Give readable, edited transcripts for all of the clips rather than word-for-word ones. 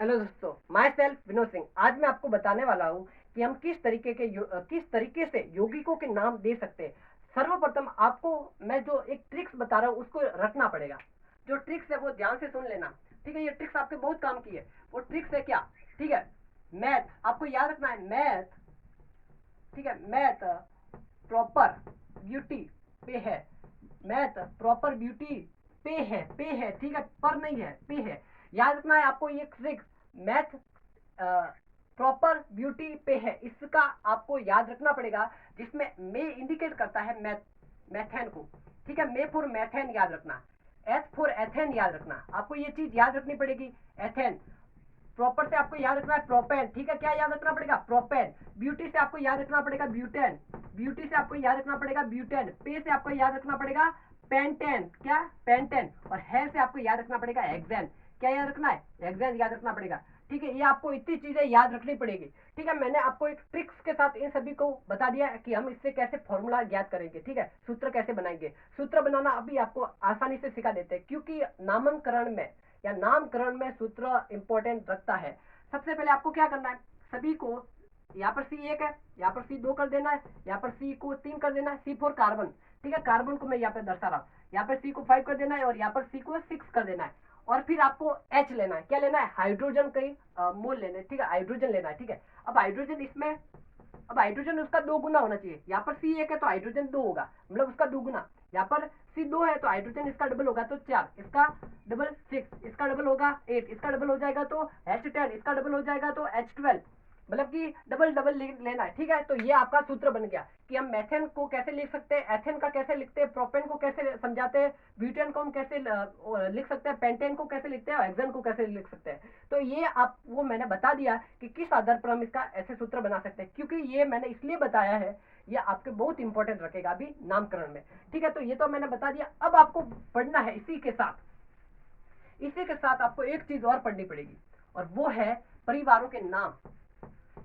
Hello दोस्तों, my self Vinod Singh. आज मैं आपको बताने वाला हूँ कि हम किस तरीके से यौगिकों के नाम दे सकते हैं। सर्वप्रथम आपको मैं जो एक ट्रिक्स बता रहा हूँ उसको रखना पड़ेगा। जो ट्रिक्स है वो ध्यान से सुन लेना। ठीक है, ये ट्रिक्स आपके बहुत काम की है। वो ट्रिक्स है क्या? ठीक है, मैथ आपको याद रखना है। मैथ, ठीक है, मैथ प्रॉपर ब्यूटी पे है। मैथ प्रॉपर ब्यूटी पे है, ठीक है, पर नहीं है, पे है। याद रखना है आपको ये ट्रिक्स। मैथ प्रॉपर ब्यूटी पे है, इसका आपको याद रखना पड़ेगा। जिसमें मे इंडिकेट करता है मैथेन को। ठीक है, मे फॉर मैथेन याद रखना। एथ फॉर एथेन याद रखना। आपको ये चीज याद रखनी पड़ेगी। एथेन प्रॉपर से आपको याद रखना है प्रोपेन। ठीक है, क्या याद रखना पड़ेगा? प्रोपेन। ब्यूटी से आपको याद रखना पड़ेगा ब्यूटेन। ब्यूटी से आपको याद रखना पड़ेगा ब्यूटेन। पे से आपको याद रखना पड़ेगा पेंटेन। क्या? पेंटेन। और है से आपको याद रखना पड़ेगा हेक्सेन। क्या याद रखना है? हेक्सेन याद रखना पड़ेगा। ठीक है, ये आपको इतनी चीजें याद रखनी पड़ेगी। ठीक है, मैंने आपको एक ट्रिक्स के साथ इन सभी को बता दिया कि हम इससे कैसे फॉर्मूला ज्ञात करेंगे। ठीक है, सूत्र कैसे बनाएंगे। सूत्र बनाना अभी आपको आसानी से सिखा देते हैं, क्योंकि नामकरण में या नामकरण में सूत्र इंपॉर्टेंट रखता है। सबसे पहले आपको क्या करना है, सभी को यहाँ पर C1 है, यहाँ पर C2 कर देना है, यहाँ पर C को 3 कर देना है, C4 कार्बन। ठीक है, कार्बन को मैं यहाँ पे दर्शा रहा हूँ। यहाँ पर C को 5 कर देना है और यहाँ पर C को 6 कर देना है। और फिर आपको H लेना है। क्या लेना है? हाइड्रोजन कई मोल लेने। ठीक है, हाइड्रोजन लेना है। ठीक है, अब हाइड्रोजन उसका 2 गुना होना चाहिए। यहाँ पर C1 है तो हाइड्रोजन 2 होगा, मतलब उसका 2 गुना। यहाँ पर C2 है तो हाइड्रोजन इसका डबल होगा तो 4, इसका डबल 6, इसका डबल होगा 8, इसका डबल हो जाएगा तो H10, इसका डबल हो जाएगा तो H12। मतलब कि डबल डबल लेना है। ठीक है, तो ये आपका सूत्र बन गया कि हम मैथेन को कैसे लिख सकते हैं, एथेन का कैसे लिखते हैं, प्रोपेन को कैसे समझाते हैं, ब्यूटेन को हम कैसे लिख सकते हैं, पेंटेन को कैसे लिखते हैं और हेक्सेन को कैसे लिख सकते हैं। तो ये आप वो मैंने बता दिया कि किस आधार पर हम इसका ऐसे सूत्र बना सकते हैं, क्योंकि ये मैंने इसलिए बताया है, ये आपके बहुत इंपॉर्टेंट रखेगा अभी नामकरण में। ठीक है, तो ये तो मैंने बता दिया। अब आपको पढ़ना है इसी के साथ आपको एक चीज और पढ़नी पड़ेगी, और वो है परिवारों के नाम।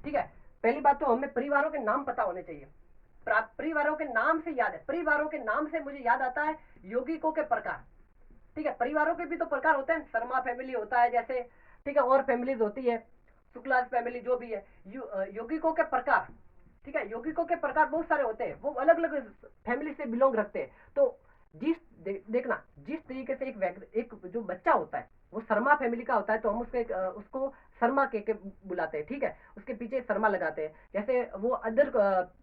ठीक है, पहली बात तो हमें परिवारों के नाम पता होने चाहिए। परिवारों के नाम से याद है, परिवारों के नाम से मुझे याद आता है यौगिकों के प्रकार। ठीक है, परिवारों के भी तो प्रकार होते हैं। शर्मा फैमिली होता है जैसे, ठीक है, और फैमिलीज होती है, शुक्ला फैमिली जो भी है। यौगिकों के प्रकार, ठीक है, यौगिकों के प्रकार बहुत सारे होते हैं, वो अलग अलग फैमिली से बिलोंग रखते हैं। तो देखना, जिस तरीके से एक जो बच्चा होता है वो शर्मा फैमिली का होता है तो हम उसको शर्मा के बुलाते हैं। ठीक है, उसके पीछे शर्मा लगाते हैं। जैसे वो अदर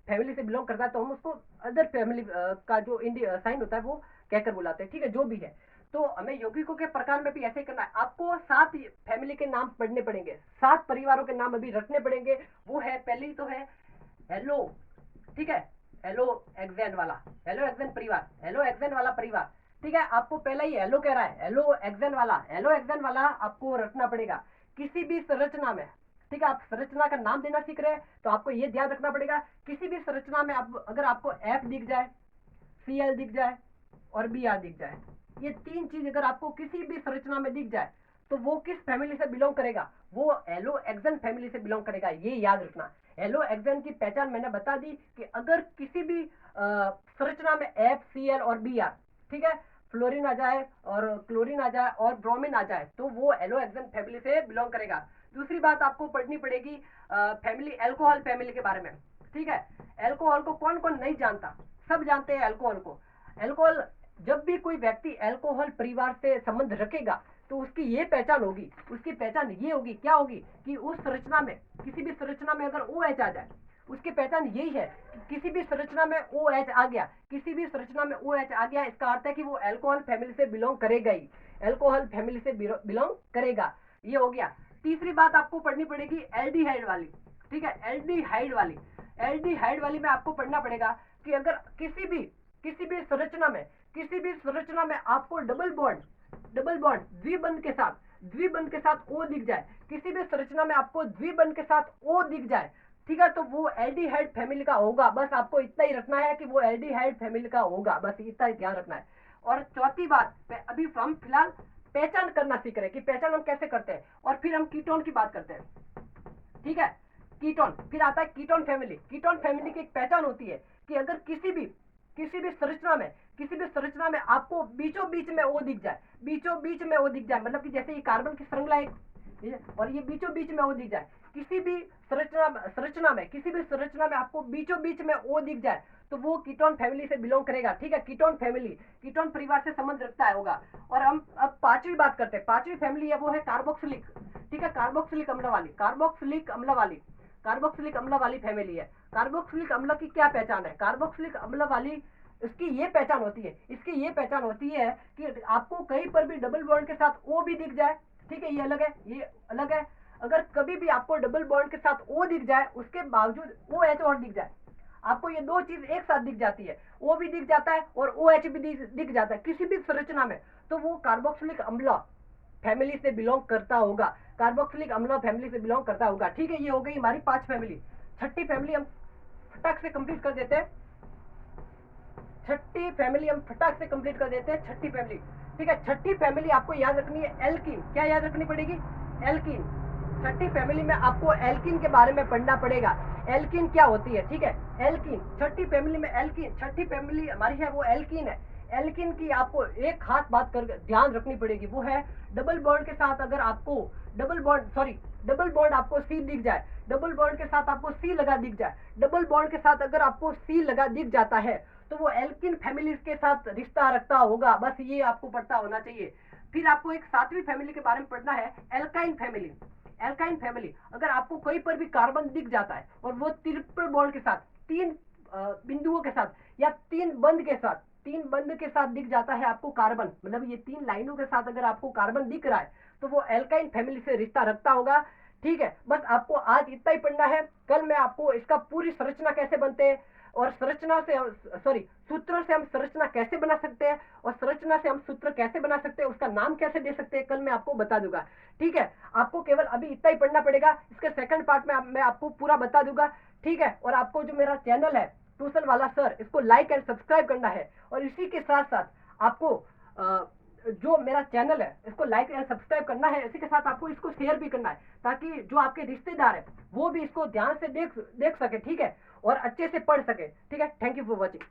फैमिली से बिलोंग करता है तो हम उसको अदर फैमिली का जो इंडिया साइन होता है वो कहकर बुलाते हैं। ठीक है, जो भी है। तो हमें यौगिकों के प्रकार में भी ऐसे ही करना है। आपको 7 फैमिली के नाम पढ़ने पड़ेंगे, 7 परिवारों के नाम अभी रखने पड़ेंगे। वो है, पहली तो है हेलो। ठीक है, हेलो एक्सेन वाला, हेलो एक्सेन परिवार, हेलो एक्सेन वाला परिवार। ठीक है, आपको पहला ही हेलो कह रहा है, हेलो एक्सेन वाला। हेलो एक्सेन वाला आपको रखना पड़ेगा किसी भी संरचना में। ठीक है, आप संरचना का नाम देना सीख रहे हैं तो आपको ये ध्यान रखना पड़ेगा, किसी भी संरचना में आप अगर आपको F दिख जाए, Cl दिख जाए और Br दिख जाए, ये 3 चीज अगर आपको किसी भी संरचना में दिख जाए तो वो किस फैमिली से बिलोंग करेगा? वो हेलो एक्सेन फैमिली से बिलोंग करेगा, ये याद रखना। हेलो एक्सेन की पहचान मैंने बता दी कि अगर किसी भी संरचना में FCl और Br, ठीक है, फ्लोरीन आ जाए और क्लोरीन आ जाए और ब्रोमीन आ जाए तो वो हेलो एक्सेन फैमिली से बिलोंग करेगा। दूसरी बात आपको पढ़नी पड़ेगी फैमिली, एल्कोहल फैमिली के बारे में। ठीक है, एल्कोहल को कौन कौन नहीं जानता? सब जानते हैं एल्कोहल को। एल्कोहल, जब भी कोई व्यक्ति अल्कोहल परिवार से संबंध रखेगा तो उसकी ये पहचान होगी, उसकी पहचान ये होगी, क्या होगी कि उस संरचना में, किसी भी संरचना में अगर OH आ जाए, उसकी पहचान यही है कि किसी भी संरचना में OH आ गया, किसी भी संरचना में OH आ गया, इसका अर्थ है कि वो अल्कोहल फैमिली से बिलोंग करेगा ही, अल्कोहल फैमिली से बिलोंग करेगा। ये हो गया। तीसरी बात आपको पढ़नी पड़ेगी एल्डिहाइड वाली। ठीक है, एल्डिहाइड वाली में आपको पढ़ना पड़ेगा कि अगर किसी भी संरचना में आपको डबल बॉन्ड द्विबंध के साथ O दिख जाए, किसी भी संरचना में आपको द्विबंध के साथ O दिख जाए, ठीक है, तो वो एल्डिहाइड फैमिली का होगा। बस आपको इतना ही रखना है कि वो एल्डिहाइड फैमिली का होगा, बस इतना ही ध्यान रखना है। और चौथी बात, अभी हम फिलहाल पहचान करना सीख रहे हैं कि पहचान हम कैसे करते हैं, और फिर हम कीटोन की बात करते हैं। ठीक है, कीटोन, फिर आता है कीटोन फैमिली। कीटोन फैमिली की एक पहचान होती है कि अगर किसी भी संरचना में आपको बीचों बीच में O दिख जाए, मतलब कि जैसे ये कार्बन की श्रृंखला ठीक है, और ये बीचों बीच में ओ दिख जाए, किसी भी संरचना में आपको बीचों बीच में ओ दिख जाए तो वो कीटोन फैमिली से बिलोंग करेगा। ठीक है, कीटोन फैमिली, कीटोन परिवार से संबंध रखता है होगा। और हम अब पांचवी बात करते हैं, पांचवी फैमिली है वो है कार्बोक्सिलिक। ठीक है, कार्बोक्सिलिक अम्ल वाली फैमिली है। कार्बोक्सिलिक अम्ल की क्या पहचान है? कार्बोक्सिलिक अम्ल वाली इसकी ये पहचान होती है कि आपको कहीं पर भी डबल बॉन्ड के साथ ओ भी दिख जाए। ठीक है, ये अलग है। अगर कभी भी आपको डबल बॉन्ड के साथ ओ दिख जाए, उसके बावजूद ओ एच और दिख जाए, आपको ये दो चीज एक साथ दिख जाती है, ओ भी दिख जाता है और ओ एच भी दिख जाता है किसी भी संरचना में, तो वो कार्बोक्सिलिक अम्ल फैमिली से बिलोंग करता होगा। कार्बोक्सिलिक अम्ल फैमिली से बिलोंग करता होगा। ठीक है, ये हो गई हमारी 5 फैमिली। छठी फैमिली हम फटाक से कंप्लीट कर देते हैं। छठी फैमिली ठीक है, छठी फैमिली आपको याद रखनी है एल्कीन। क्या याद रखनी पड़ेगी? एल्कीन। छठी फैमिली में आपको एल्कीन के बारे में पढ़ना पड़ेगा। एल्कीन क्या होती है? ठीक है, एल्कीन, छठी फैमिली में एल्कीन, छठी फैमिली हमारी है वो एल्कीन है। एल्कीन की आपको एक खास बात कर ध्यान रखनी पड़ेगी, वो है डबल बॉन्ड के साथ अगर आपको डबल बॉन्ड आपको सी दिख जाए, डबल बॉन्ड के साथ आपको सी लगा दिख जाए, डबल बॉन्ड के साथ अगर आपको सी लगा दिख जाता है तो वो एल्कीन फैमिली के साथ रिश्ता रखता होगा। बस ये आपको पता होना चाहिए। फिर आपको एक 7वीं फैमिली के बारे में पढ़ना है, एल्काइन फैमिली। एल्काइन फैमिली, अगर आपको कहीं पर भी कार्बन दिख जाता है और वो ट्रिपल बॉन्ड के साथ, 3 बिंदुओं के साथ या 3 बंद के साथ दिख जाता है आपको कार्बन, मतलब ये 3 लाइनों के साथ अगर आपको कार्बन दिख रहा है तो वो एल्काइन फैमिली से रिश्ता रखता होगा। ठीक है, बस आपको आज इतना ही पढ़ना है। कल मैं आपको इसका पूरी संरचना कैसे बनते हैं और सूत्र से हम संरचना कैसे बना सकते हैं और संरचना से हम सूत्र कैसे बना सकते हैं, उसका नाम कैसे दे सकते हैं, कल मैं आपको बता दूंगा। ठीक है, आपको केवल अभी इतना ही पढ़ना पड़ेगा। इसके सेकंड पार्ट में मैं आपको पूरा बता दूंगा। ठीक है, और आपको जो मेरा चैनल है ट्यूशन वाला सर, इसको लाइक एंड सब्सक्राइब करना है। और इसी के साथ साथ आपको जो मेरा चैनल है इसको लाइक एंड सब्सक्राइब करना है, इसी के साथ आपको इसको शेयर भी करना है ताकि जो आपके रिश्तेदार है वो भी इसको ध्यान से देख सके। ठीक है, और अच्छे से पढ़ सके। ठीक है, थैंक यू फॉर वॉचिंग।